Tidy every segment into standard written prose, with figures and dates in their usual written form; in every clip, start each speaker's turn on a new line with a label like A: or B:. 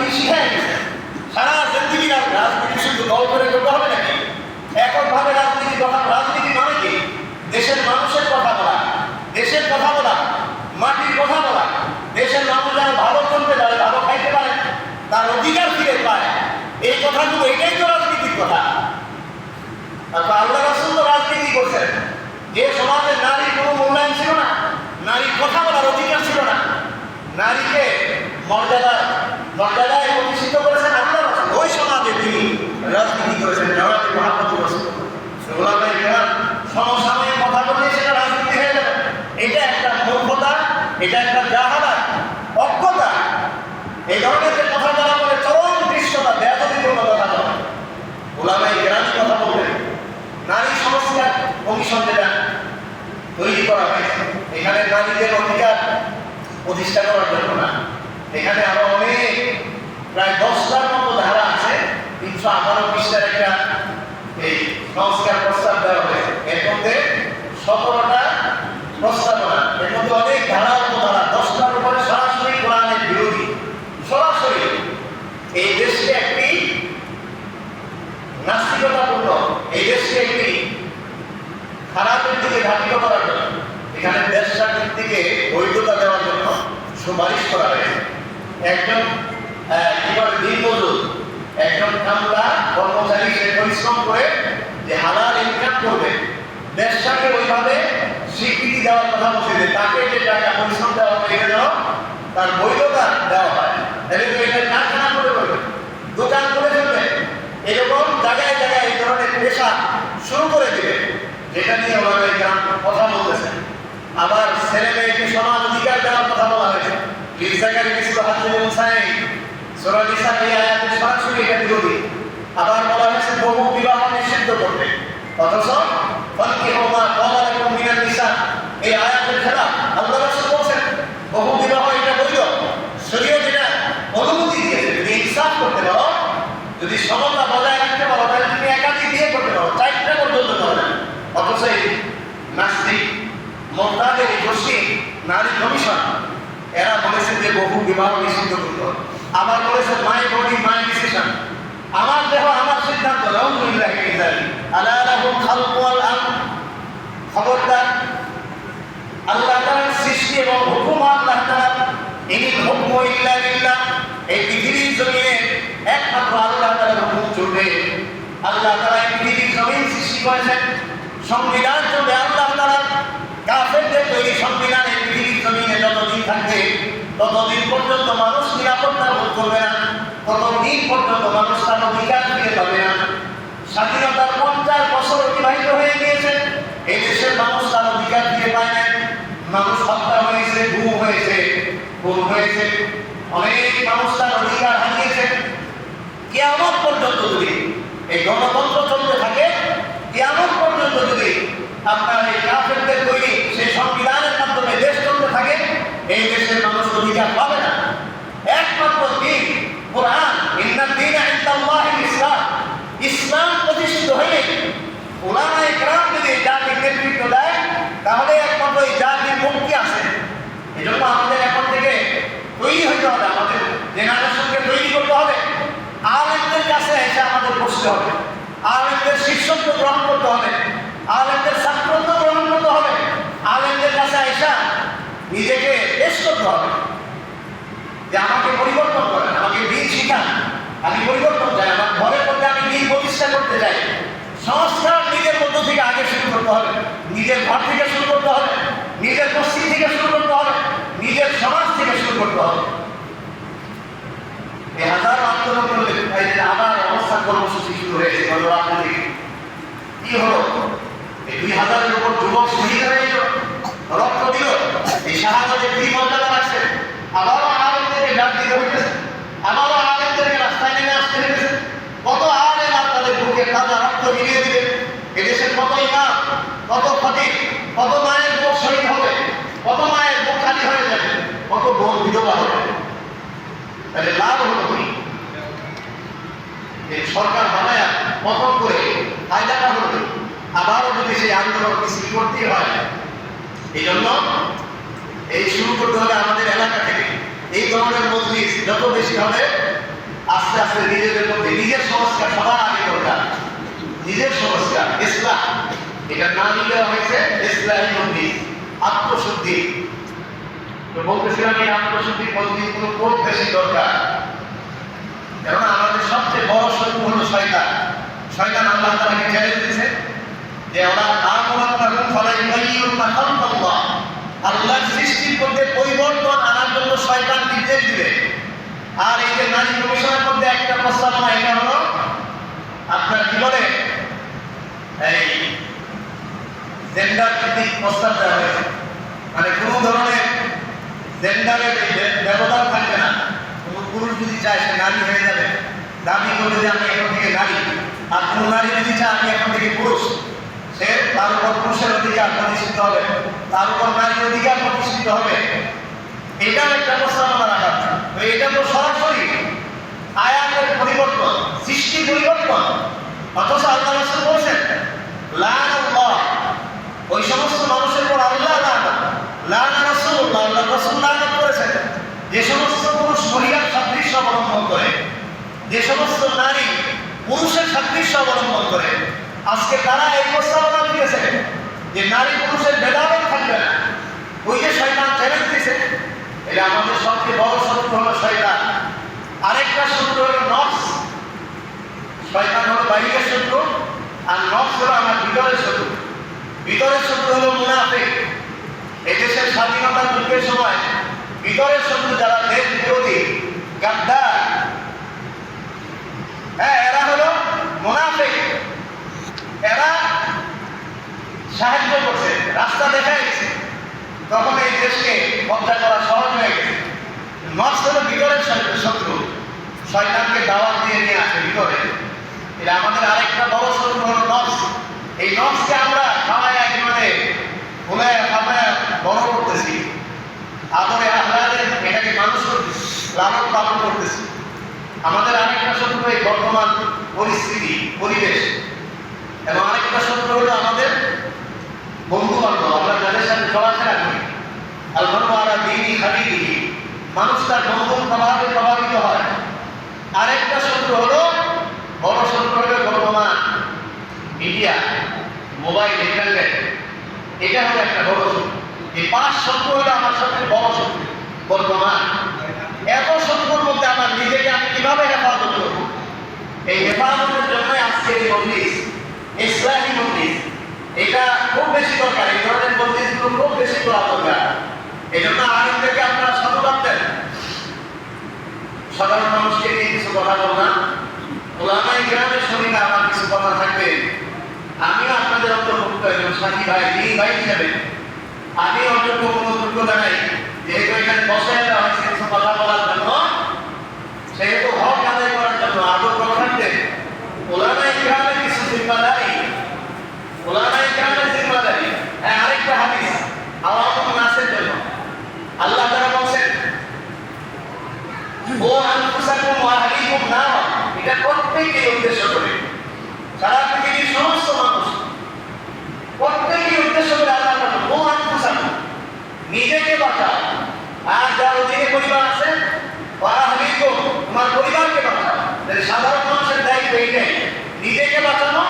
A: রাজনীতি শিখাই গেছে। সারা জিন্দিগি রাজনীতি শুধু দল করে করতে হবে নাকি? এককভাবে রাজনীতি রাজনীতি মানে কি? দেশের মানুষের কথা বলা, দেশের কথা বলা, মাটির কথা বলা, দেশের মানুষ যেন ভালো চলতে পারে, ভালো খাইতে পারে, তার অধিকার ফিরে পায়, এই কথাগুলো, এটাই তো রাজনীতির কথা। তারপর আল্লাহ রাসূল তো রাজনীতি করছেন। যে সমাজে নারীর কোনো মূল্যায়ন ছিল না, নারীর কথা বলার অধিকার ছিল না, নারীকে মর্যাদায় প্রতিষ্ঠিত করেছেন আল্লাহ রাসূল, ওই সমাজে তিনি রাজনীতি করেছেন। জনাবে মুহাম্মদ রাসূলুল্লাহ ওলামায়ে কেরাম সমসাময়িক কথা বললে সেটা রাজনীতি হয়ে যাবে। এটা একটা মূর্খতা, এটা একটা জাহালাত, অজ্ঞতা। এই ধরনের যে কথা যারা বলে চরম দৃশ্যতা, বেয়াদবিপূর্ণ কথা বলে, ওলামায়ে কেরামই কথা বলবেন। নারী সংস্কার কমিশন যেটা তৈরি করা হয়েছে, এখানে নারীদের অধিকার প্রতিষ্ঠা করার জন্য না, এখানে আরো অনেক প্রায় 10টার মতো ধারা আছে। 318 পৃষ্ঠার একটা এই সংস্কার প্রস্তাব দেওয়া হয়েছে। এর মধ্যে 17টা প্রস্তাবনা, এর মধ্যে অনেক ধারা উপধারা, 10টার উপরে সরাসরি কোরআনের বিরোধী। সরাসরি এই দেশকে একটি নাস্তিকতাপূর্ণ, এই দেশকে একটি খারাপের দিকে ধাবিত করার জন্য, এখানে দেশ স্বাধীন দিকে বৈধতা দেওয়ার জন্য সুপারিশ করা হয়েছে। একজন কিভাবে দিনমজুর, একজন কামলা কর্মচারী, সে পরিশ্রম করে যে হালাল ইনকাম করবে, দেশটাকে ওইভাবে স্বীকৃতি দেওয়ার কথা বলছে যে তাকে যে টাকা পরিশ্রম দেওয়া হবে এটা যেন তার বৈধতা দেওয়া হয়। তাহলে তো এটা কারখানা করে করবে, দোকান করে ফেলবে, এরকম জায়গায় জায়গায় এই ধরনের পেশা শুরু করে দিবে, যেটা নিয়ে ওনারা কথা বলতেছেন। আবার ছেলে মেয়েকে সমান অধিকার দেওয়ার কথা বলা হয়েছে। সরাসরি এটা বিরোধী। আবার বলা হয়েছে বহু বিবাহ নিষিদ্ধ করবে, অথচ এই আয়াতের খেলাফ। আল্লাহ রাসূল বলেছেন বহু বিবাহ এটা বৈধ, শরীয়ত এটা অনুমতি দিয়েছে। যদি ইনসাফ করতে পারো, যদি সমতা বজায় রাখতে পারো, তাহলে তুমি একাধিক বিয়ে করতে পারো, 4টা পর্যন্ত করবে। অথচ এই নাস্তিক মোরতাদের এই গোষ্ঠী নারী কমিশন, এরা বলেছে যে বহু বিবাহ নিষিদ্ধ করতে হবে। আবার বলেছে মাই বডি মাই ডিসিশন, আমার দেহ আমার সিদ্ধান্ত। আলহামদুলিল্লাহ, আলা লাহুল খালকু ওয়াল আমর। খবরদার, আল্লাহ তাআলার সৃষ্টি এবং হুকুম আল্লাহ তাআলা, ইনিল হুকমু ইল্লা লিল্লাহ। এই পৃথিবীর জমিনে একমাত্র আল্লাহ তাআলার হুকুম চলবে। আল্লাহ তাআলা এই পৃথিবীর জমিন সৃষ্টি করেছেন, সংবিধান চলবে আল্লাহ তাআলার। কাফেরদের তৈরি সংবিধান এই পৃথিবীর জমিনে যতদিন থাকবে, ততদিন পর্যন্ত মানুষ নিরাপত্তা বোধ করবে না, ততদিন পর্যন্ত মানুষ তার অধিকার ফিরে পাবে না। স্বাধীনতার 50 বছর অতিবাহিত হয়ে গিয়েছে, এই দেশের মানুষ তার অধিকার ফিরে পায় না। মানুষ হত্যা হয়েছে, গুম হয়েছে, খুন হয়েছে, অনেক মানুষ তার অধিকার হারিয়েছে। কিয়ামত পর্যন্ত যদি এই গণতন্ত্র চলতে থাকে, কিয়ামত পর্যন্ত যদি আপনার এই কাফেরদের তৈরি সেই সংবিধানের মাধ্যমে দেশ চলতে থাকে, এই দেশের মানুষ অধিকার পাবে না। একমাত্র দিন কোরআন, ইন্নাদ দীনা ইনদাল্লাহিল ইসলাম, ইসলাম প্রতিষ্ঠিত হয়ে উলামায়ে কেরাম যদি জাতির নেতৃত্ব দেয়, তাহলে একমাত্র এই জাতির মুক্তি আছে। এই জন্য আমাদের এখন থেকে তৈরি হতে হবে, আমাদের জেনারেশনকে তৈরি করতে হবে। আলেমদের কাছে এসে আমাদের বসতে হবে, আলেমদের শিষ্যত্ব গ্রহণ করতে হবে, আলেমদের ছাত্রত্ব গ্রহণ করতে হবে, আলেমদের কাছে এসে নিজেকে পেশ করতে হবে যে আমাকে পরিবর্তন করেন, আমাকে দিন শিখান, আমি পরিবর্তন চাই, আমার ঘরের মধ্যে আমি দিন প্রতিষ্ঠা করতে চাই। সংস্কার নিজের মধ্য থেকে আগে শুরু করতে হবে, নিজের ঘর থেকে শুরু করতে হবে, নিজের মসজিদ থেকে শুরু করতে হবে, নিজের সমাজ থেকে শুরু করতে হবে। এই হাজার আন্দোলন করলে আবার অবস্থান কর্মসূচি শুরু হয়েছে গত রাত্রে থেকে। কি হলো? এই 2000-এর উপর যুবক শহীদ হয়ে গেল, রক্ত দিল, এই শাহাদাতের কি মর্যাদা রাখছে? আবারও আলেমদেরকে ডাক দিতে হইতেছে, আবারও আলেমদেরকে রাস্তায় নেমে আসতে হইতেছে। কত আলেম আর তাদের বুকে তাজা রক্ত মিলিয়ে দিবে। এদেশের কত ইমাম, কত খতিব, কত মায়ের বুক শহীদ হবে, কত মায়ের বুক খালি হয়ে যাবে, কত বোন বিধবা হবে। তাহলে লাভ হলো কি? এই সরকার বানায় পতন করে ফায়দাটা হলো কি? আবারও যদি সেই আন্দোলন মিছিল করতেই হয়, এই জন্য এই শুরু করতে হবে আমাদের এলাকা থেকে। এই ধরনের মজলিস যত বেশি হবে, আস্তে আস্তে নিজেদের মধ্যে নিজের সংস্কার সবার আগে দরকার। নিজের সংস্কার ইসলাম, এটা নাম দেওয়া হয়েছে ইসলামী মন্দির, আত্মশুদ্ধি। তো বলতেছিলাম এই আত্মশুদ্ধির মধ্যে কোনো কোর্ট বেশি দরকার, কেননা আমাদের সবচেয়ে বড় শত্রু হলো শয়তান। শয়তান আল্লাহ তাআলাকে চ্যালেঞ্জ দিয়েছে যে ওরা আমানাতুহুম ফালা ইউগাইয়িরুনা খালকাল্লাহ, আল্লাহর সৃষ্টির মধ্যে পরিবর্তন আনার জন্য শয়তান নির্দেশ দিবে। আর এই যে নারী কমিশনের মধ্যে একটা প্রস্তাবনা, এটা হলো আপনার কি বলে এই জেন্ডার ভিত্তিক প্রস্তাব দেওয়া হয়েছে, মানে কোনো ধরনের জেন্ডারের ব্যবধান থাকবে না। কোনো পুরুষ যদি চায় সে নারী হয়ে যাবে, দাবি করবে যে আমি এখন থেকে নারী, আর কোনো নারী যদি চায় আমি এখন থেকে পুরুষ, সে তার উপর পুরুষের অধিকার প্রতিষ্ঠিত হবে, তার উপর নারীর অধিকার প্রতিষ্ঠিত হবে। এটাও একটা প্রস্তাবনা রাখা। তো এটা তো সরাসরি আয়াতের পরিবর্তন, সৃষ্টি পরিবর্তন। অথচ আল্লাহ রাসূল বলেছেন লানাল্লাহ, ওই সমস্ত মানুষের উপর আল্লাহ লানা রাসূলুল্লাহ, আল্লাহ রাসূল লানাত করেছেন যে সমস্ত পুরুষ মহিলার সাদৃশ্য অবলম্বন করে, যে সমস্ত নারী পুরুষের সাদৃশ্য অবলম্বন করে। আজকে তারা এই প্রস্তাবনা দিয়েছে যে নারী পুরুষের ভেদাভেদ থাকবে না। ওই যে শয়তান চ্যালেঞ্জ দিয়েছে, এটা আমাদের সবচেয়ে বড় শত্রু হলো শয়তান। আরেকটা শত্রু হলো নফস। শয়তান হলো বাহিরের শত্রু, আর নফস হলো আমার ভিতরের শত্রু। ভিতরের শত্রু হলো মুনাফিক। এই দেশের স্বাধীনতার যুগের সময় ভিতরের শত্রু যারা দেশ বিরোধী, গাদ্দার, হ্যাঁ, এরা হলো মুনাফিক। এরা সাহায্য করছে, রাস্তা দেখাই গেছে, তখন এই দেশকে কব্জা করা সহজ হয়ে গেছে। নফস হলো ভিতরের শত্রু, শয়তানকে দাওয়াত দিয়ে নিয়ে আসে ভিতরে। এটা আমাদের আরেকটা বড় শত্রু হলো নফস। এই নফসকে আমরা খাওয়ায় একেবারে ফুলায় খাওয়ায় বড় করতেছি, আদরে আহ্লাদে এটাকে মানুষ করতেছি, লালন পালন করতেছি। আমাদের আরেকটা শত্রু এই বর্তমান পরিস্থিতি, পরিবেশ। এবং আরেকটা শত্রু হলো আমাদের বন্ধু বান্ধব, আমরা যাদের সাথে চলাফেরা করি। আল্লাহওয়ালা দিনই খালিদিহি, মানুষ তার বন্ধুর প্রভাবে প্রভাবিত হয়। আরেকটা শত্রু হলো, বড় শত্রু হলো বর্তমান মিডিয়া, মোবাইল, ইন্টারনেট। এটা হলো একটা বড় শত্রু। এই 5 শত্রু হলো আমার সবচেয়ে বড় শত্রু বর্তমান। এত শত্রুর মধ্যে আমার নিজেকে আমি কিভাবে হেফাজত করব? এই হেফাজতের জন্য আজকে এই মজলিস, ইসলামী মজলিস, এটা খুব বেশি দরকার। এই ধরনের মজলিসগুলো খুব বেশি করা দরকার। এই জন্য আলেমদেরকে আপনারা সাধুবাদ দেন। সাধারণ মানুষকে নিয়ে কিছু কথা বললাম, ওলামায়ে কেরামের সঙ্গে আমার কিছু কথা থাকবে। আমিও আপনাদের অন্তর্ভুক্ত একজন সাথী ভাই, দিনী ভাই হিসেবে আমি অযোগ্য কোনো যোগ্যতা নাই, যেহেতু এখানে বসে দেওয়া হয়েছে কিছু কথা বলার জন্য, সেহেতু হক আদায় করার জন্য আদর করতে ওলামায়ে কেরামের কিছু জিম্মাদারি, ওলামায়ে কেরামের জিম্মাদারি। হ্যাঁ, আরেকটা হাদিস আওয়ামুন নাসের জন্য আল্লাহ তাআলা বলেন ও আনফুসাকুম ওয়া আহলিকুম নার, এটা প্রত্যেককে উদ্দেশ্য করে, সারা পৃথিবীর সমস্ত মানুষ প্রত্যেককে উদ্দেশ্য করে আল্লাহ তাআলা ও আনফুসাকুম, নিজেকে বাঁচাও, আর যার অধীনে পরিবার আছে ওয়া আহলিকুম, তোমার পরিবারকে বাঁচাও। তাহলে সাধারণ মানুষের দায়িত্ব এইটাই, নিজেকে বাঁচানো,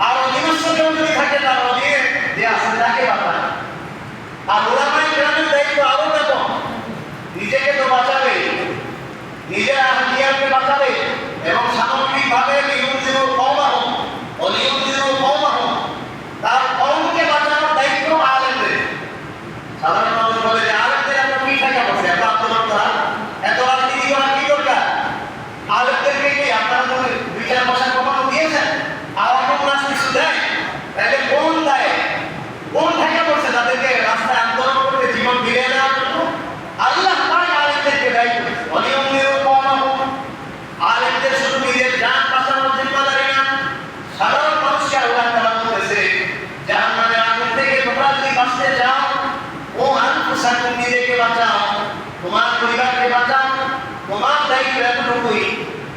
A: আর অধীনস্থ কেউ যদি থাকে তার অধীনে যে আছে তাকে বাঁচানো। আর ওলামায়ে কেরামের দায়িত্ব আরো ব্যাপক, নিজেকে তো বাঁচাবে, নিজের আহলিয়াকে বাঁচাবে, এবং সামগ্রিকভাবে লিউনজিরুল কওমাহুম ওয়া লিউনজিরুল কওমাহুম, তার কওমকে বাঁচানোর দায়িত্ব আলেমদের। সাধারণ মানুষ বলে যে আলেমদের এত কি টাকা বসে, এত আন্দোলন করা, এত রাজনীতি করা কি দরকার? আলেমদেরকে কি আপনারা যদি বিচার বসার কখনো দিয়েছেন? আওয়ামুন নাস কিছু দেয়? তাহলে কোন দায়ে, কোন টাকা বসে তাদেরকে রাস্তায় আন্দোলন করতে জীবন ফিরিয়ে দেওয়ার জন্য? আল্লাহ তাআলা আলেমদেরকে দায়িত্ব অনিয়মের কওমাহুম, আলেমদের শুধু নিজের জান বাঁচানোর জিম্মাদারি না, সাধারণ মানুষকে আল্লাহ তাআলা বলেছে জাহান্নামের আগুন থেকে তোমরা যদি বাঁচতে চাও, ও আনফুসাকুম, নিজেকে বাঁচাও, তোমার পরিবারকে বাঁচাও, তোমার দায়িত্ব এতটুকুই।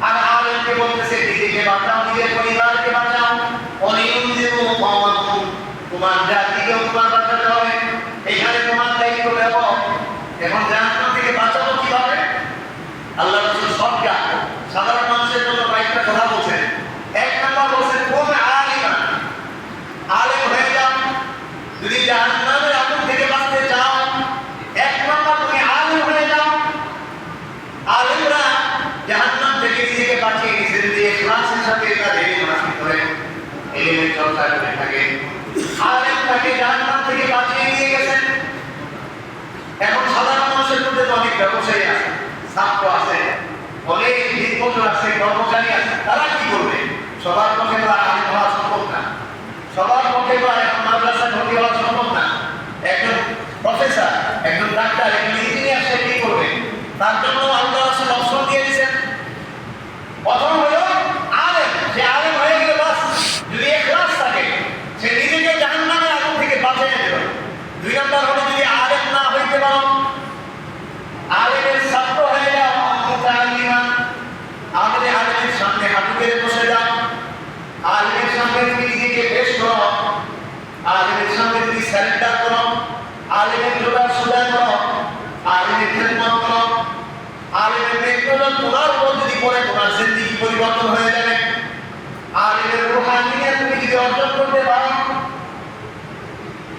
A: আর আলেমকে বলতেছে নিজেকে বাঁচাও, নিজের পরিবারকে বাঁচাও, অনিয়মজিরুল কওমাহুম, তোমার জাতিকেও তোমার বাঁচাতে হবে। এখানে তোমার দায়িত্ব ব্যাপক। এখন জাহান্নাম থেকে বাঁচাবো কিভাবে? আল্লাহ রাসূল সবটা সাধারণ মানুষের একটা কথা বলছেন। এক নাম্বার বলছেন কোন আলিমান, আলেম হয়ে যাও। যদি জাহান্নামের আগুন থেকে বাঁচতে চাও, এক নাম্বার তুমি আলেম হয়ে যাও। আলেমরা জাহান্নাম থেকে নিজেকে বাঁচিয়ে নিয়েছে যদি ইখলাসের সাথে তার ইলম হাসিল করে, ইলমের চর্চা করে থাকে। আলেম তাকে জাহান্নাম থেকে বাঁচিয়ে নিয়ে গেছেন। এখন সাধারণ মানুষের মধ্যে তো অনেক ব্যবসায়ী আছে, ছাত্র আছে, অনেক দিনমজুর আছে, কর্মচারী আছে। তারা কি করবে? সবার পক্ষে তো আর আলেম হওয়া সম্ভব না, সবার পক্ষে তো এখন মাদ্রাসায় ভর্তি হওয়া সম্ভব না। একজন প্রফেসর, একজন ডাক্তার, একজন ইঞ্জিনিয়ার সে কি করবে? তার জন্য আল্লাহ রাসূল অপশন দিয়ে দিয়েছেন। প্রথম হলো আলেম, সে আলেম হয়ে গেলে বাস, যদি ইখলাস থাকে সে নিজেকে জাহান্নামের আগুন থেকে বাঁচিয়ে নেবে। দুই নম্বর হলো যদি আলেম না হইতে পারো, আলেমের ছাত্র হয়ে যাও, মুতাআল্লিমান, আলেমের সামনে হাঁটু গেড়ে বসে যাও, আলেমের সামনে তুমি নিজেকে পেশ করো, আলেমের সামনে তুমি সারেন্ডার করো, আলেমের জোড়া সোজা করো, আলেমের খেদমত করো। আলেমের নেককার তোমার উপর যদি পড়ে তোমার জিন্দেগি পরিবর্তন হয়ে যাবে। আলেমের রূহানিয়ত তুমি যদি অর্জন করতে পারো,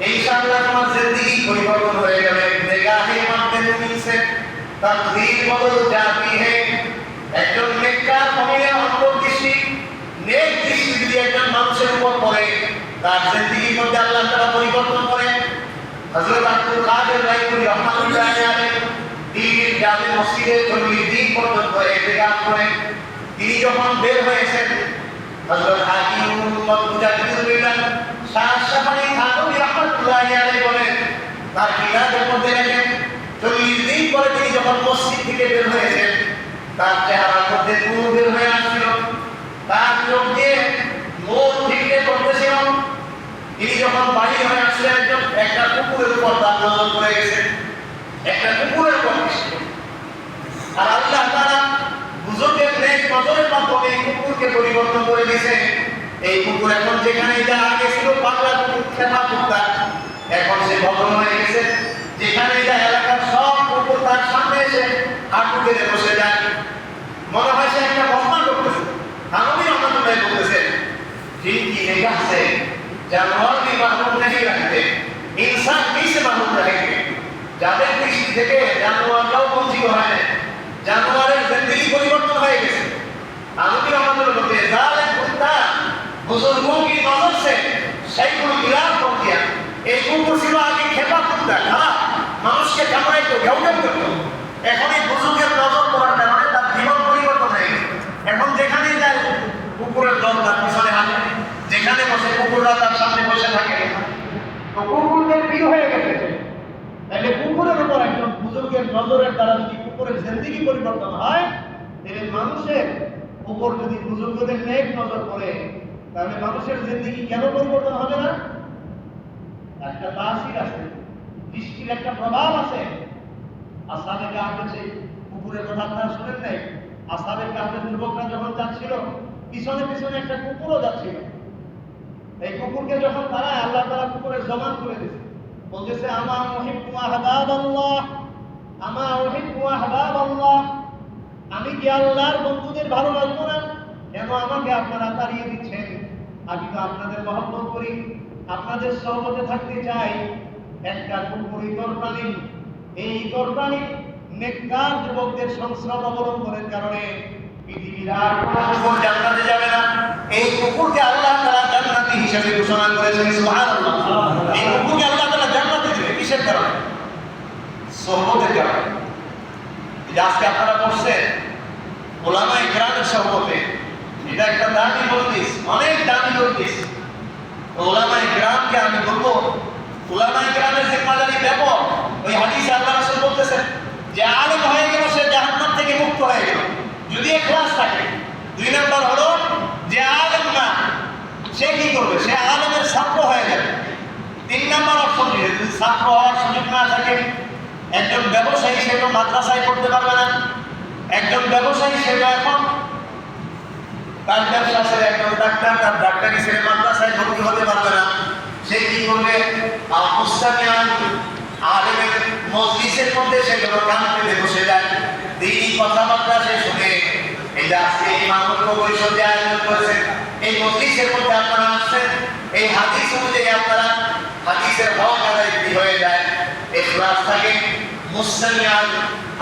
A: ইনশাআল্লাহ তোমার জিন্দেগি পরিবর্তন হয়ে যাবে। নিগাহে মাহদুমি সে তকদীর বদল জাতি হে। একজন নেককার মুমিনের অন্তর্দৃষ্টি, নেক দৃষ্টি যদি একজন মানুষের উপর পড়ে, তার জিন্দেগির মধ্যে আল্লাহ তাআলা পরিবর্তন করেন। হযরত আব্দুল কাদের রাইপুরি রাহমাতুল্লাহি আলাইহি দিনের জামে মসজিদে 40 দিন পর্যন্ত ইতিকাফ করেন। তিনি যখন বের হয়েছেন, হযরত হাকিম উম্মত মুজাদ্দিদুল মিল্লাত শাহ শাফাঈ থানভী রাহমাতুল্লাহি আলাইহি বলেন, তার কিতাবের মধ্যে লেখেন 40 দিন পরে তিনি যখন মসজিদ থেকে বের হয়েছেন, তার চেহারার মধ্যে নূর বের হয়ে আসছিল, তার চোখ দিয়ে নূর ঠিকরে পড়তেছিল। তিনি যখন বাহির হয়ে আসলেন, একটা কুকুরের উপর তার নজর পড়ে গেছে, একটা কুকুরের উপর। আর আল্লাহ তাআলা বুজুর্গের নেক নজরের মাধ্যমে এই কুকুরকে পরিবর্তন করে দিয়েছেন। এই কুকুর এখন যেখানে যা আগে ছিল পাগলা কুকুর, খেপা কুত্তা, এখন সে বদল হয়ে গেছে। যেখানে যা এলাকার সব কুকুর তার সামনে এসে হাঁটু গেড়ে বসে যায়। মনে হয় সে একটা বদনা করতেছে। থানভী রাহমাতুল্লাহি বলতেছে, जिनकी निगाह से जानवर भी महरूम नहीं रहते, इंसान भी से महरूम रहेंगे। যাদের দৃষ্টি থেকে জানোয়াররাও বঞ্চিত হয় না, জানোয়ারের জিন্দেগি পরিবর্তন হয়ে গেছে। থানভী রাহমাতুল্লাহি বলতে জালেম কুত্তা বুজুর্গों की नजर से सैकड़ों गिलास कर दिया। এই কুকুর ছিল আগে খেপা কুত্তা, খারাপ, মানুষকে কামড়াইতো, ঘেউ ঘেউ করতো। এখন এই বুজুর্গের নজর পড়ার কারণে তার জীবন পরিবর্তন হয়ে গেছে। এখন যেখানে যায় কুকুরের দল তার পিছনে হাঁটে, যেখানে বসে কুকুররা তার সামনে বসে থাকে। তো কুকুরদের প্রিয় হয়ে গেছে। তাহলে কুকুরের উপর একজন বুজুর্গের নজরের দ্বারা যদি কুকুরের জিন্দেগি পরিবর্তন হয়, তাহলে মানুষের উপর যদি বুজুর্গদের নেক নজর পড়ে, তাহলে মানুষের জিন্দেগি কেন পরিবর্তন হবে না? একটা তাসির আছে, দৃষ্টির একটা প্রভাব আছে। আসহাবে কাহফে কুকুরের কথা আপনারা শুনেন নাই? আসহাবে কাহফের যুবকরা যখন যাচ্ছিল, পিছনে পিছনে একটা কুকুরও যাচ্ছিল। এই কুকুরকে যখন তারা আল্লাহ তাআলা কুকুরের জবান করে দিয়েছে, বলতেছে আমা উহিব্বু আহবাবাল্লাহ, আমা উহিব্বু আহবাবাল্লাহ, আমি কি আল্লাহর বন্ধুদের ভালোবাসবো না? কেন আমাকে আপনারা তাড়িয়ে দিচ্ছেন? আমি তো আপনাদের মহব্বত করি, আপনাদের সহবতে থাকতে চাই। একটা কুকুর ইতর প্রাণী, এই ইতর প্রাণী নেককার যুবকদের সংস্রব অবলম্বনের কারণে পৃথিবীর আর কোনো কুকুর জান্নাতে যাবে না। এই কুকুরকে আল্লাহ তাআলা জান্নাতি হিসেবে ঘোষণা করেছেন। সুবহানাল্লাহ। এই কুকুরকে আল্লাহ তাআলা জান্নাতে দিবেন কিসের কারণে? সহবতের কারণে। আজকে আপনারা পড়ছেন উলামায়ে কেরামের সহবতে, এটা একটা দামি মজলিস, অনেক দামি মজলিস। উলামায়ে কেরামকে আমি বলবো, উলামায়ে কেরামের জিম্মাদারি ব্যাপক। ওই হাদিসে আল্লাহ রাসূল বলতেছেন যে আলেম হয়ে গেল সে জাহান্নাম থেকে মুক্ত হয়ে গেল, যদি ইখলাস থাকে। দুই নম্বর হলো যে আলেম না, সে কি করবে? সে আলেমের ছাত্র হয়ে যাবে। তিন নম্বর অপশন, যদি ছাত্র হওয়ার সুযোগ না থাকে, একজন ব্যবসায়ী সে তো মাদ্রাসায় পড়তে পারবে না। একজন ব্যবসায়ী সে তো এখন তার ব্যবসা ছেড়ে, একজন ডাক্তার তার ডাক্তারি ছেড়ে মাদ্রাসায় ভর্তি হতে পারবে না। সে কি করবে? মুস্তামিয়ান আলেমের মজলিসের মধ্যে সে যখন কান পেতে বসে যায়, দিনই কথাবার্তা সে শুনে, এই যে আজকে ইমামত পরিষদে আয়োজন করেছেন, এই মজলিসের মধ্যে আপনারা আসছেন, এই হাদিস অনুযায়ী আপনারা হাদিসের হক আদায় হয়ে যায়, ইখলাস থাকে, মুসলিম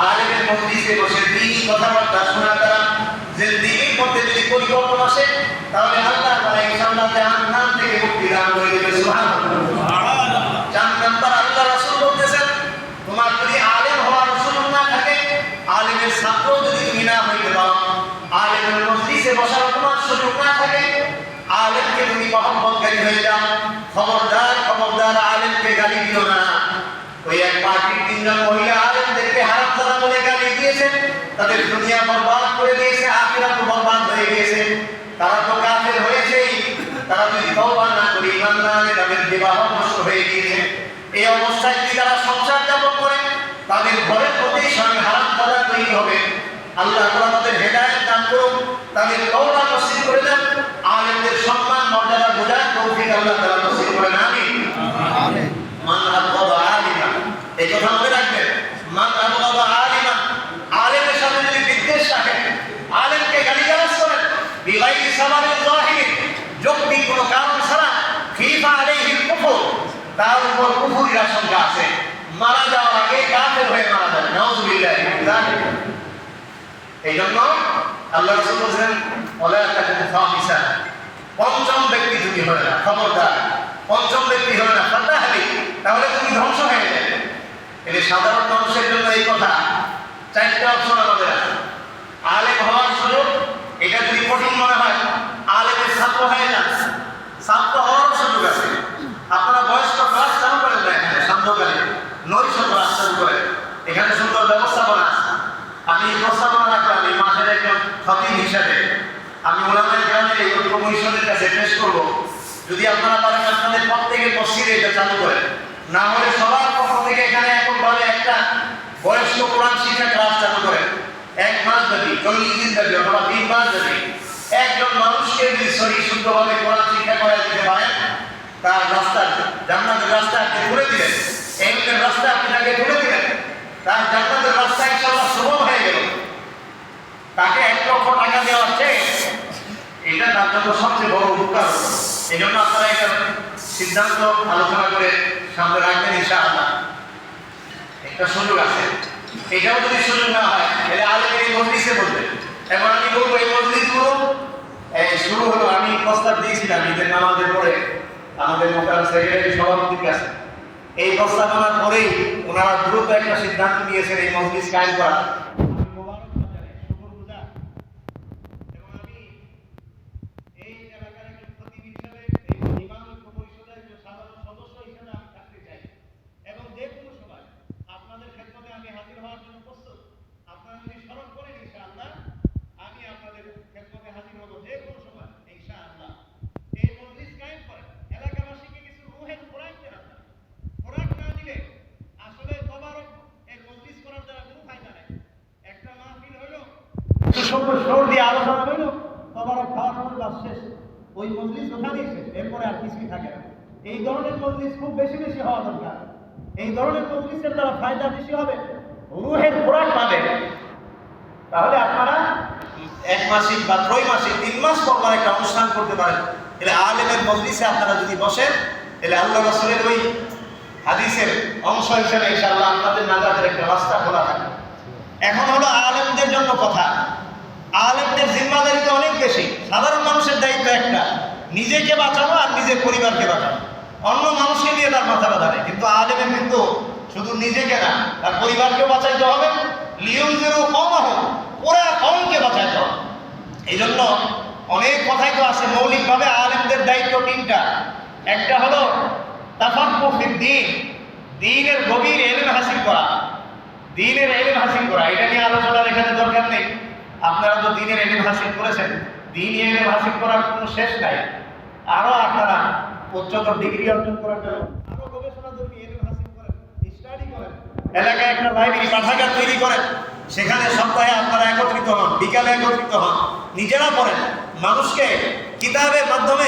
A: আলেমের মজলিসে বসে দ্বীনি কথাবার্তা শোনা তারা যে দ্বীনের মধ্যে যদি পরিবর্তন আসে তাহলে আল্লাহ তাআলা ইনশাআল্লাহ জাহান্নাম থেকে মুক্তি দান করে দেবে। সুবহানাল্লাহ। 4 নাম্বার আল্লাহ রাসূল বলতেছেন, তোমার যদি আলেম হওয়ার সুযোগ না থাকে, আলেমের ছাত্র যদি তুমি না হইতে পারো, আলেমের মজলিসে বসার তোমার সুযোগ না থাকে, আলেমকে তুমি মহব্বতকারী হয়ে যাও, খবরদার খবরদার আলেমকে গালি দিও না। ওই এক পার্টির 3 জন মহিলা আলেমদেরকে হারামজাদা বলে গালি দিয়েছেন, তাদের দুনিয়া বরবাদ করে দিয়েছে, আখিরাত বরবাদ হয়ে গিয়েছে। তারা তো কাফের হয়েছেই, তারা যদি তওবা না করে ঈমান না আনে তাদের বিবাহ নষ্ট হয়ে গিয়েছে। এই অবস্থায় যদি তারা সংসার যাপন করে, তাদের ঘরের প্রতি স্বামী হারামজাদা তৈরি হবে। আল্লাহ তাআলা তাদের হেদায়েত দান করুন, তাদের তওবা নসিব করে দেন, আলেমদের সম্মান মর্যাদা বোঝার তৌফিক আল্লাহ তাআলা নসিব করেন। আমিন আমিন। মান আবগাদা আলিমা, এই কথা মনে রাখবেন, মান আবগাদা আলিমা, আলেমের সাথে যদি বিদ্বেষ রাখেন, আলেমকে গালিগালাজ করেন, বিগাইরি সাবাবিন যাহির, যৌক্তিক কোনো কারণ ছাড়া, ফিফা আলাইহিল কুফর, তার উপর কুফরের আশঙ্কা আছে, মারা যাওয়ার আগে কাফের হয়ে মারা যাবে। নাউযুবিল্লাহি মিন যালিক। এই জন্য আল্লাহ রাসূল বলেন, ওয়ালা তাকুনু খামিসা, পঞ্চম ব্যক্তি তুমি হবে না, খবরদার পঞ্চম ব্যক্তি হবে না, ফাতাহলি, তাহলে তুমি ধ্বংস হয়ে যাবে। এই সাধারণ মানুষের জন্য এই কথা, 4টা অপশন আমাদের আছে। আলেম হওয়ার সুযোগ, এটা যদি কঠিন মনে হয়, আলেমের ছাত্র হয়ে যান, ছাত্র হওয়ার সুযোগ আছে। আপনারা বয়স্ক ক্লাস চালু করেন না, এখানে সান্ধ্যকালে নৈশ ক্লাস চালু করেন, এখানে সুন্দর ব্যবস্থাপনা আছে। আমি প্রস্তাবনা রাখলাম এই মাসের একজন খতিব হিসাবে, আমি ওলামায়ে কেরামের এই ঐক্য পরিষদের কাছে পেশ করব, যদি আপনারা পারেন আপনাদের প্রত্যেকের মসজিদে এটা চালু করেন, না হলে সবার পক্ষ থেকে এখানে এককভাবে একটা বয়স্ক কোরআন শিক্ষা ক্লাস চালু করেন। 1 মাস ব্যাপী, 40 দিন ব্যাপী অথবা 3 মাস ব্যাপী একজন মানুষকে যদি সহি শুদ্ধভাবে কোরআন শিক্ষা করা দিতে পারেন, তার রাস্তা, জান্নাতের রাস্তা আপনি খুলে দিলেন, এলমের রাস্তা আপনি তাকে খুলে দিলেন, তার জান্নাতের রাস্তা ইনশাআল্লাহ সুগম হয়ে গেল। তাকে 1 লক্ষ টাকা দেওয়ার চেয়ে এটা তার জন্য সবচেয়ে বড় উপকার। এই জন্য আপনারা এটা সিদ্ধান্ত আলোচনা করে সামনে রাখবেন ইনশাআল্লাহ। একটা সুযোগ আছে, এটাও যদি সুযোগ না হয় তাহলে আলেমের এই মজলিসে বলবেন। এখন আমি বলবো এই মজলিসগুলো শুরু হলো, আমি প্রস্তাব দিয়েছিলাম ঈদের নামাজের পরে আমাদের মোকাররম সেক্রেটারি সভাপতির কাছে। এই প্রস্তাবনার পরেই ওনারা দ্রুত একটা সিদ্ধান্ত নিয়েছেন এই মজলিস কায়েম করা। আলোচনা হইল, তবারক খাওয়ার পর বাস শেষ, ওই মজলিস ওখানেই শেষ, এরপরে আর কিছুই থাকে না। এই ধরনের মজলিস খুব বেশি বেশি হওয়া দরকার। এই ধরনের মজলিসের দ্বারা ফায়দা বেশি হবে, রুহের খোরাক পাবে। তাহলে আপনারা 1 মাসিক বা 3 মাসিক 3 মাস পর একটা অনুষ্ঠান করতে পারেন। তাহলে আলেমের মজলিসে আপনারা যদি বসেন, তাহলে আল্লাহ রাসূলের ওই হাদিসের অংশ হিসেবে ইনশাআল্লাহ আপনাদের নাজাতের একটা রাস্তা খোলা থাকে। এখন হলো আলেমদের জন্য কথা। আলেমদের জিম্মাদারি তো অনেক বেশি, সাধারণ মানুষের দায়িত্ব একটা, নিজেকে বাঁচানো আর নিজের পরিবারকে বাঁচানো। অন্য মানুষকে নিয়ে তার মাথা ব্যথা নেই, কিন্তু আলেমের কিন্তু শুধু নিজেকে না, তার পরিবারকেও বাঁচাইতে হবে, লিয়ুনজিরু কওমাহু, পুরা কওমকে বাঁচাইতে হবে। এই জন্য অনেক কথাই তো আছে, মৌলিকভাবে আলেমদের দায়িত্ব 3টা। একটা হলো তাফাক্কুহ ফিদ্দীন, দ্বীনের গভীর ইলম হাসিল করা, দ্বীনের ইলম হাসিল করা। এটা নিয়ে আলোচনার এখানে দরকার নেই, আপনারা তো দ্বীনের ইলম হাসিল করেছেন, দ্বীনি ইলম হাসিল করার কোনো শেষ নাই। আরো আপনারা উচ্চতর ডিগ্রি অর্জন করার জন্য আরো গবেষণা ধর্মী ইলম হাসিল করেন, স্টাডি করেন, এলাকায় একটা লাইব্রেরি পাঠাগার তৈরি করেন, সেখানে সপ্তাহে আপনারা একত্রিত হন, বিকালে একত্রিত হন, নিজেরা পড়েন, মানুষকে কিতাবের মাধ্যমে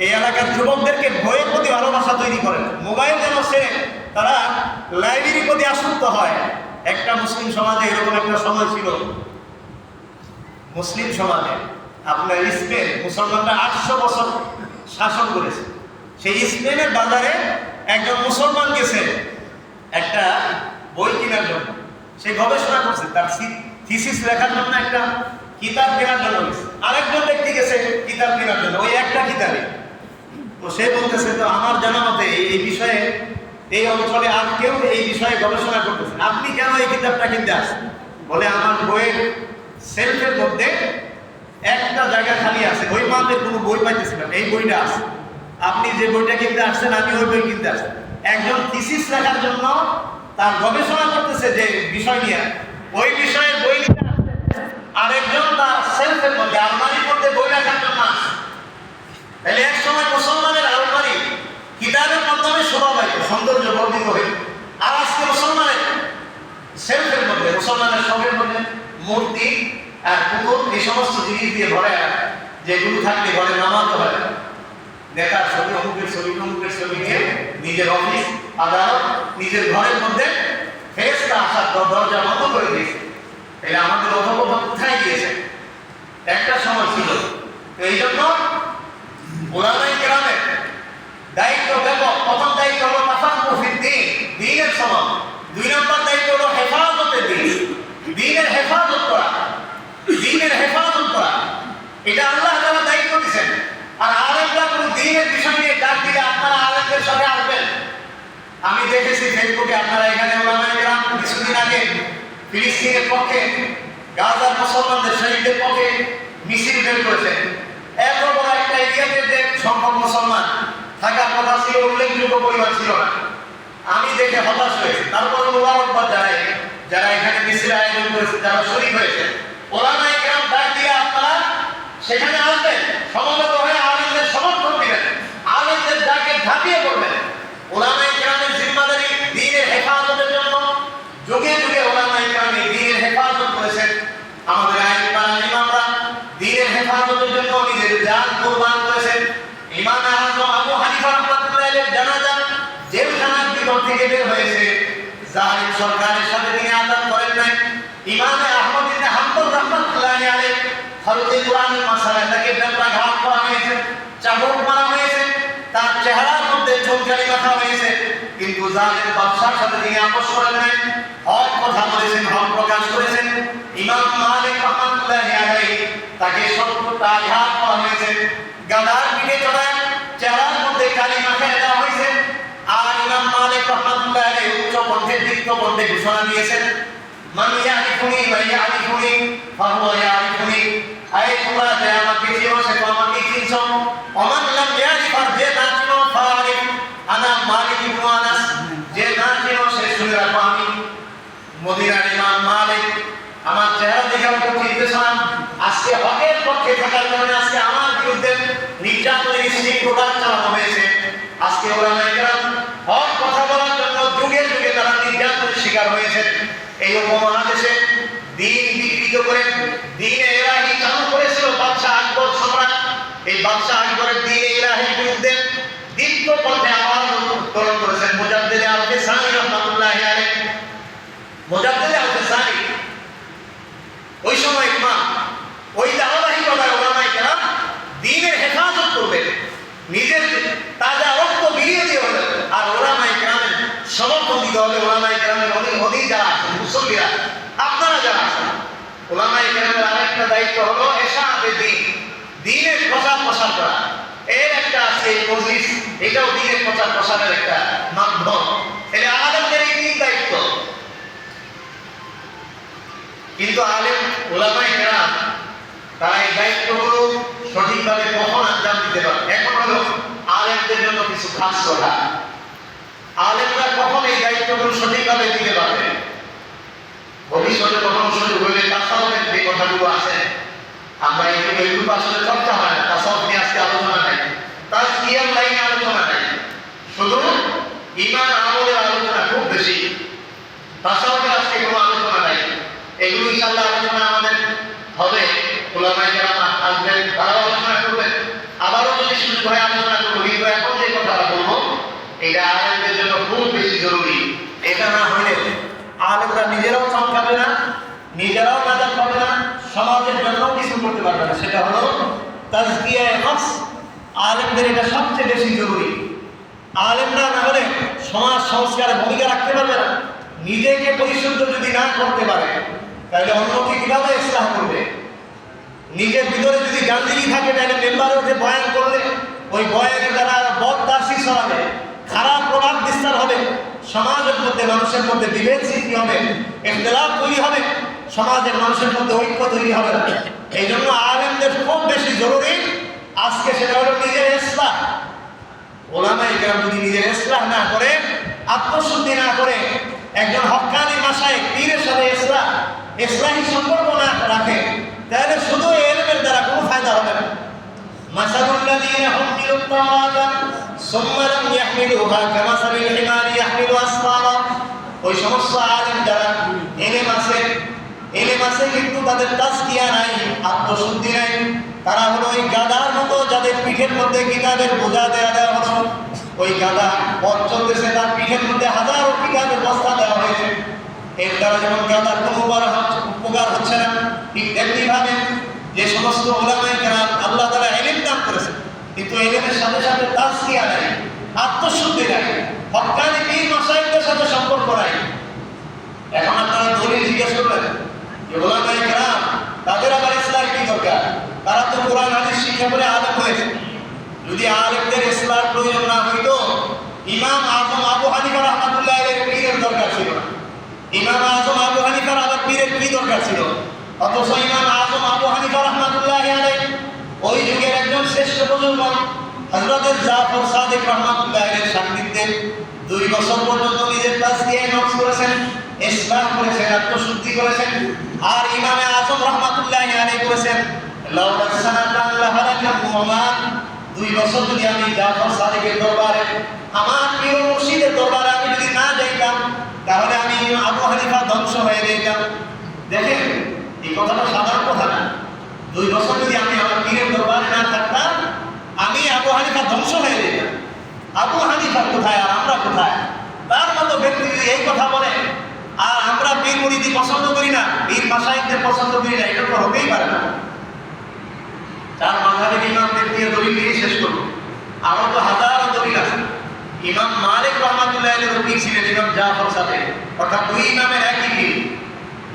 A: এই এলাকার যুবকদেরকে বইয়ের প্রতি ভালোবাসা তৈরি করেন, মোবাইল যেন ছেড়ে তারা লাইব্রেরির প্রতি আসক্ত হয়। একটা মুসলিম সমাজে এরকম একটা সময় ছিল, মুসলিম সমাজে আপনার স্পেন মুসলমানরা 800 বছর শাসন করেছে। সেই স্পেনের বাজারে একজন মুসলমান গেছে একটা বই কেনার জন্য, সে গবেষণা করছে, তার থিসিস লেখার জন্য একটা কিতাব কেনার জন্য গেছে। আরেকজন ব্যক্তি গেছে কিতাব কেনার জন্য, ওই একটা কিতাবে। তো সে বলতেছে, তো আমার জানা মতে এই বিষয়ে এই অঞ্চলে আর কেউ এই বিষয়ে গবেষণা করতেছে, আপনি কেন এই কিতাবটা কিনতে আসছেন? বলে, আমার বইয়ের সেলফের মধ্যে একটা জায়গা খালি আছে, ওই মাঝে কোনো বই পাইতেছিলাম, এই বইটা আছে, আপনি যে বইটা কিনতে আসছেন আমি ওই বই কিনতে আসছেন। একজন থিসিস লেখার জন্য তার গবেষণা করতেছে যে বিষয় নিয়ে, ওই বিষয়ে বই নিতে আসছে, আরেকজন তার সেলফের মধ্যে আলমারির মধ্যে বই রাখার জন্য আসছে। তাহলে এক সময় মুসলমানের আলমারি কিতাবের মাধ্যমে শোভা পাইত, সৌন্দর্য বর্ধিত হইত, আর আজকে মুসলমানের সেলফের মধ্যে, মুসলমানের শখের মধ্যে মূর্তি আর পুতুল এই সমস্ত জিনিস দিয়ে ভরে, যেগুলো থাকলে ঘরে নামাতে হয়, নেতার ছবি, অমুকের ছবি, অমুকের ছবি নিয়ে নিজের অফিস আদালত নিজের ঘরের মধ্যে ফেরেশতা আসার দরজা বন্ধ করে দিয়েছে। তাহলে আমাদের অধঃপতন কোথায় গিয়েছে? একটা সময় ছিল। তো এই জন্য উলামায়ে কেরামের দায়িত্ব ব্যাপক। প্রথম দায়িত্ব হলো তাফাক্কুহ ফিদ্দীন, দ্বীনের সমাজ। 2 নম্বর দায়িত্ব হলো হেফাজতে দ্বীন, দ্বীনের হেফাজত করা, দ্বীনের হেফাজত করা। এটা আল্লাহ তাআলা দায়িত্ব দিয়েছেন। আর আলেমরা কোনো দ্বীনের বিষয় নিয়ে ডাক দিলে আপনারা আলেমদের সাথে আসবেন। আমি দেখেছি ফেসবুকে, আপনারা এখানে উলামায়ে কেরাম কিছুদিন আগে ফিলিস্তিনের পক্ষে, গাজার মুসলমানদের শহীদদের পক্ষে মিছিল বের করেছেন। এত বড় একটা এরিয়াতে যে সংখ্যক মুসলমান থাকার কথা ছিল, উল্লেখযোগ্য পরিমাণ ছিল না। আমি দেখে হতাশ হয়েছি। তারপরে মুবারকবাদ জানাই যারা এখানে মিছিল আয়োজন করেছে, যারা শরীক হয়েছে। উলামায়ে কেরাম ডাক দিয়ে আপনারা সেখানে আসবেন, সমবেত হয়ে আলেমদের সমর্থন দিবেন, আলেমদের ডাকে ঝাঁপিয়ে পড়বেন। উলামায়ে কেরামের জিম্মাদারি দ্বীনের হেফাজতের জন্য। যুগে যুগে উলামায়ে কেরাম দ্বীনের হেফাজত করেছেন। আমাদের ইমামরা দ্বীনের হেফাজতের জন্য নিজের জান কুরবান করেছেন। ইমাম আযম আবু হানিফা রাহমাতুল্লাহ আলাইহির জানাজা জেলখানার ভিতর থেকে বের হয়েছে, জালিম সরকারের সাথে তিনি আদালত করেন নাই। ইমাম আহমদ ইবনে হাম্বল রাহমাতুল্লাহ আলাইহি হযরত কুরআনের মাসালায় তাকে ব্যঙ্গাঘাত করা হয়েছে, চাবুক মারা হয়েছে, তার চেহারার মধ্যে চুনকালি মাখা হয়েছে, কিন্তু জালিম বাদশার সাথে তিনি আপোষ করেন নাই, হক কথা বলেছেন, হক প্রকাশ করেছেন। ইমাম মালিক রাহমাতুল্লাহ আলাইহি তাকে 70টা আঘাত করা হয়েছে, গাদার পিঠে চড়ায় চেহারার মধ্যে কালি মাখায় দেওয়া হয়েছে। আর ইমাম মালিক রাহমাতুল্লাহ আলাইহি উচ্চ কণ্ঠে দীপ্ত কণ্ঠে ঘোষণা দিয়েছেন, মান ইয়ারিফুনি ওয়া ইয়ারিফুনি ফাহুয়া ইয়ারিফুনি। আয় তোমরা যে আমাকে চিনো সে তো আমাকে চিনছো। ওমান লাম ইয়ারিফ, আর যে না চিনো ফারিফ আনা মালিক ইবনে আনাস, যে না চিনো সে শুনে রাখো আমি মদিনার ইমাম মালিক। আমার চেহারা দেখে আমাকে চিনতেছ না? আজকে হকের পক্ষে থাকার কারণে আজকে আমার বিরুদ্ধে নির্যাতনের স্টিক প্রকাশ চালানো হয়েছে। আজকে উলামায়ে কেরাম হক কথা বলার জন্য যুগে যুগে তারা নির্যাতনের শিকার হয়েছে। এই উপমহাদেশে দ্বীন বিকৃত করে দ্বীনে ইলাহি চালু করেছিল বাদশাহ আকবর সম্রাট। এই বাদশাহ আকবরের দ্বীনে ইলাহির বিরুদ্ধে দীপ্ত কণ্ঠে আওয়াজ উত্তোলন করেছেন মুজাদ্দিদ আল-ফিসানি রাহমাতুল্লাহ আলাইহি। মুজাদ্দিদ আল-ফিসানি ওই সময় ইমাম, ওই ধারাবাহিকতায় উলামায়ে কেরাম দ্বীনের হেফাজত করবেন, নিজের তাজা রক্ত বিলিয়ে দিয়ে হলেন। আর উলামায়ে কেরামের সমর্থন দিতে হলে উলামায়ে কেরামের অনেক যারা আছেন, মুসল্লিরা, আপনারা যারা আছেন, উলামায়ে কেরামের আরেকটা দায়িত্ব হলো ইশাআতে দ্বীন, দ্বীনের প্রচার প্রসার করা। এর একটা আছে এই মজলিস, এটাও দ্বীনের প্রচার প্রসারের একটা মাধ্যম। এর আলেমদের এই 3 দায়িত্ব। কিন্তু আলেম উলামায়ে কেরাম তারা এই দায়িত্বগুলো সঠিকভাবে কখন আঞ্জাম দিতে পারে? এখন হলো আলেমদের জন্য কিছু খাস কথা। আলেমরা কখন এই দায়িত্বগুলো সঠিকভাবে দিতে পারবে? ভবিষ্যতে কখন সুযোগ হইলে তাসাউফের যে কথাগুলো আছে, আমরা এগুলো আসলে চর্চা হয় না, তাসাউফ নিয়ে আজকে আলোচনা নাই, তাজকিয়ার লাইনে আলোচনা নাই, শুধু ঈমান আমলের আলোচনা খুব বেশি। তাসাউফের আজকে কোনো আলোচনা নাই। এগুলো ইনশাআল্লাহ আলোচনা আমাদের হবে, উলামায়ে কেরাম আসবেন, তারাও আলোচনা করবেন, আবারও যদি সুযোগ হয় আলোচনা করবো। কিন্তু এখন যে কথাটা বলবো এটা আলেমদের জন্য খুব বেশি জরুরি। এটা না হলে আলেমরা নিজেরাও চমকাবে না, নিজেরাও নাজাত পাবে না, সমাজের জন্য কিছু করতে পারবে না, সেটা হলো তাজকিয়ায়ে নফস। আলেমদের এটা সবচেয়ে বেশি জরুরি। আলেমরা না হলে সমাজ সংস্কারে ভূমিকা রাখতে পারবে না। নিজেকে পরিশুদ্ধ যদি না করতে পারে তাহলে অন্যকে কিভাবে ইসলাহ করবে? নিজের ভিতরে যদি গান্ধী থাকে তাহলে মেম্বারে উঠে বয়ান করলে ওই বয়ানের দ্বারা বদদাসী ছড়াবে, খারাপ প্রভাব বিস্তার হবে, সমাজের মধ্যে মানুষের মধ্যে বিভেদ সৃষ্টি হবে, ইখতিলাফ তৈরি হবে, সমাজের মানুষের মধ্যে ঐক্য তৈরি হবে না। এই জন্য আলেমদের খুব বেশি জরুরি আজকে সেটা হলো নিজের ইসলাহ। ওলামায়ে কেরাম যদি নিজের ইসলাহ না করে, আত্মশুদ্ধি না করে, একজন হক্কানি মাশায়েখ পীরের সাথে ইসলাহি সম্পর্ক না রাখে, তাহলে শুধু ইলমের দ্বারা কোনো ফায়দা হবে না। মাসালুল্লাযীনা হুমিলু তাওরাতা সুম্মা লাম ইয়াহমিলুহা কামাসালিল হিমারি ইয়াহমিলু আসফারা। ওই সমস্ত আলেম যারা ইলম আছে কিন্তু তাদের তাজকিয়া নাই, আত্মশুদ্ধি নাই, তারা হলো ওই গাধার মতো যাদের পিঠের মধ্যে কিতাবের বোঝা দেওয়া হলো। ওই গাধা পথ চলতেছে, তার পিঠের মধ্যে হাজারো কিতাবের বস্তা দেওয়া হয়েছে, এর দ্বারা যেমন গাধার কোনো উপকার হচ্ছে না, ঠিক তেমনি ভাবে যে সমস্ত উলামায়ে কেরাম আল্লাহ তাআলা ইলম দান করেছেন কিন্তু ইলমের সাথে সাথে তাজকিয়া নাই, আত্মশুদ্ধি নাই, হক্কানি পীর মাশায়েখদের সাথে সম্পর্ক নাই। এখন আপনারা দলিল জিজ্ঞেস করবেন যে উলামায়ে কেরাম তাদের আবার ইসলাম কি দরকার? তারা তো কোরআন হাদিস শিক্ষা করে আলেম হয়েছে। যদি আলেমদের ইসলাম প্রয়োজন না হইতো ইমাম আযম আবু হানিফা রাহমাতুল্লাহ আলাইহির পীরের দরকার ছিল না। ইমাম আযম আবু হানিফার আবার পীরের কি দরকার ছিল? অথচ ইমাম আযম আবু হানিফা রাহমাতুল্লাহ আলাইহি ওই যুগের একজন শ্রেষ্ঠ বুজুর্গ হযরত জাফর সাদিক রাহমাতুল্লাহ আলাইহির সান্নিধ্যে 2 বছর পর্যন্ত নিজের তাজকিয়ায়ে নফস করেছেন, ইসলাম করেছেন, আত্মশুদ্ধি করেছেন। আর ইমামে আযম রাহমাতুল্লাহ আলাইহি করেছেন লাউলা সানাতান লাহালাকা মুমান। 2 বছর যদি আমি জাফর সাদিকের দরবারে, আমার প্রিয় মুর্শিদের দরবারে আমি যদি না যাইতাম তাহলে আমি আবু হানিফা ধ্বংস হয়ে যেতাম। দেখেন এই কথাটা সাধারণ কথা না। 2 বছর যদি আমি আমার পীরের দরবারে না থাকতাম আমি আবু হানিফা ধ্বংস হয়ে যেতাম। আবু হানিফা কোথায় আর আমরা কোথায়? তার মতো ব্যক্তি যদি এই কথা বলে আর আমরা পীর মুরিদি পছন্দ করি না, পীর মাশায়েখদের পছন্দ করি না, এটা তো হতেই পারে না। তার মাযহাবের ইমামদের দিয়ে দলিল দিয়ে শেষ করব। আমার তো হাজারো দলিল আছে। ইমাম মালিক রাহমাতুল্লাহ আলাইহির পীর ছিলেন ইমাম জাফর সাদিক, অর্থাৎ 2 ইমামের একই পীর।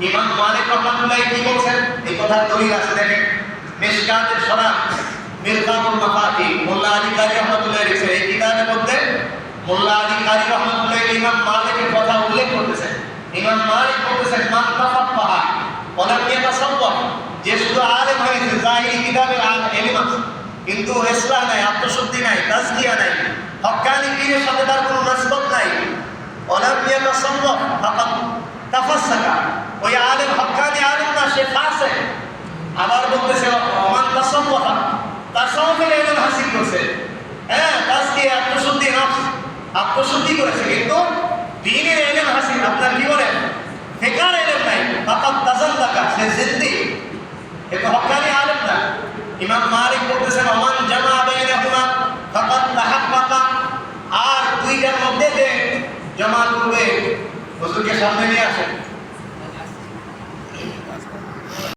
A: ইমাম মালিক রাহমাতুল্লাহ কি বলছেন এই কথার দলিল আছে, দেখেন মিশকাতুল শরাহ মিরকাতুল মাফাতিহ মোল্লা আলী কারি রাহমাতুল্লাহ লিখেছেন। এই কিতাবের মধ্যে মোল্লা আলী কারি রাহমাতুল্লাহ ইমাম মালিকের কথা উল্লেখ করতেছেন। ইমাম মালিক বলতেছেন মান তাফাক্কাহা ওয়া লাম ইয়াতাসাব্বাহ, যে শুধু আলেম হয়েছে, জাহিরি কিতাবের ইলম আছে কিন্তু ইসলাহ নাই, আত্মশুদ্ধি নাই, তাজকিয়া নাই, হক্কানি পীরের সাথে তার কোনো নিসবত নাই। ওয়া লাম ইয়াতাসাব্বাহ ফাকাত তাফাসসাকা, ওই আলেম হক্কানি আলেম না, সে ফাসিক। আবার বলতেছে মান তাসাব্বাহ, তাসাউফের ইলম হাসিল করছে, হ্যাঁ তাজকিয়া আত্মশুদ্ধি নফস আত্মশুদ্ধি করেছে কিন্তু দ্বীনের ইলম হাসিল, আপনার কি বলেন ফিকার ইলম নাই, ফাকাত তাজাল্লাকা, সে জিন্দিক, এটা হক্কানি আলেম না। ইমাম মালিক বলতেছেন ওমান জামা বাইনাহুমা ফাকাত তাহাক্কাকা, আর 2টার মধ্যে যে জমা করবে হুজুরকে সামনে নিয়ে আসেন